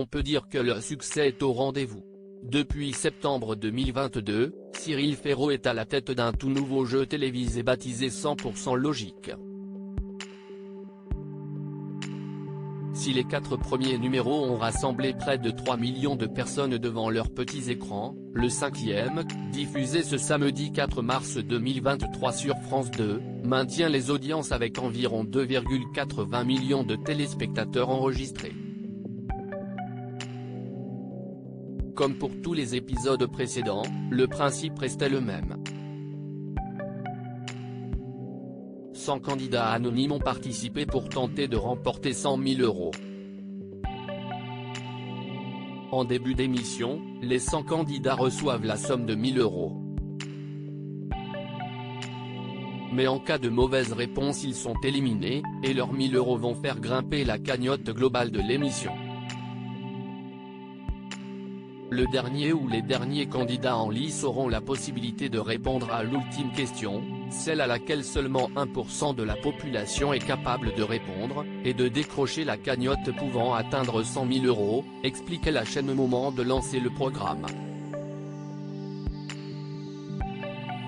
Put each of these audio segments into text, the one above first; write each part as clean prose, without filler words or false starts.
on peut dire que le succès est au rendez-vous. Depuis septembre 2022, Cyril Ferraud est à la tête d'un tout nouveau jeu télévisé baptisé 100% Logique. Si les 4 premiers numéros ont rassemblé près de 3 millions de personnes devant leurs petits écrans, le 5e, diffusé ce samedi 4 mars 2023 sur France 2, maintient les audiences avec environ 2,80 millions de téléspectateurs enregistrés. Comme pour tous les épisodes précédents, le principe restait le même. 100 candidats anonymes ont participé pour tenter de remporter 100 000 €. En début d'émission, les 100 candidats reçoivent la somme de 1 000 €. Mais en cas de mauvaise réponse ils sont éliminés, et leurs 1 000 € vont faire grimper la cagnotte globale de l'émission. Le dernier ou les derniers candidats en lice auront la possibilité de répondre à l'ultime question, celle à laquelle seulement 1% de la population est capable de répondre, et de décrocher la cagnotte pouvant atteindre 100 000 €, expliquait la chaîne au moment de lancer le programme.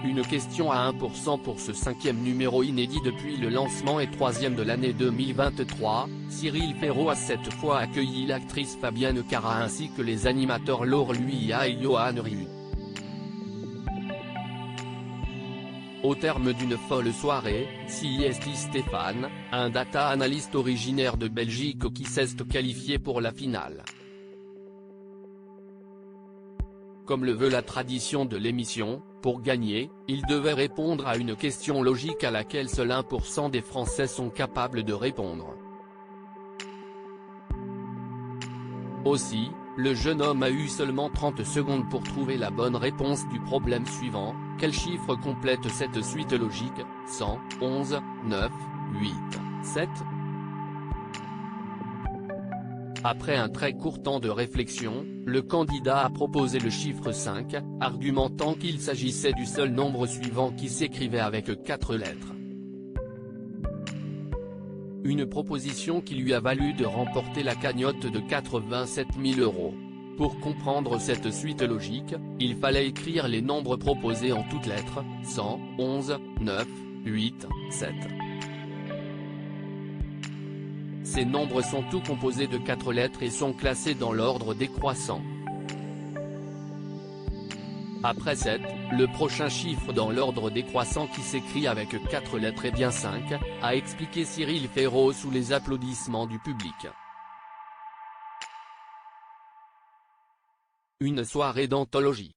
Une question à 1% pour ce 5e numéro inédit depuis le lancement et 3e de l'année 2023, Cyril Ferraud a cette fois accueilli l'actrice Fabienne Cara ainsi que les animateurs Laure Luia et Johan Ryu. Au terme d'une folle soirée, CIST Stéphane, un data analyst originaire de Belgique qui s'est qualifié pour la finale. Comme le veut la tradition de l'émission, pour gagner, il devait répondre à une question logique à laquelle seul 1% des Français sont capables de répondre. Aussi, le jeune homme a eu seulement 30 secondes pour trouver la bonne réponse du problème suivant: quel chiffre complète cette suite logique, 100, 11, 9, 8, 7 ? Après un très court temps de réflexion, le candidat a proposé le chiffre 5, argumentant qu'il s'agissait du seul nombre suivant qui s'écrivait avec 4 lettres. Une proposition qui lui a valu de remporter la cagnotte de 87 000 €. Pour comprendre cette suite logique, il fallait écrire les nombres proposés en toutes lettres, 100, 11, 9, 8, 7. Ces nombres sont tous composés de 4 lettres et sont classés dans l'ordre décroissant. Après 7, le prochain chiffre dans l'ordre décroissant qui s'écrit avec 4 lettres est bien 5, a expliqué Cyril Ferraud sous les applaudissements du public. Une soirée d'anthologie.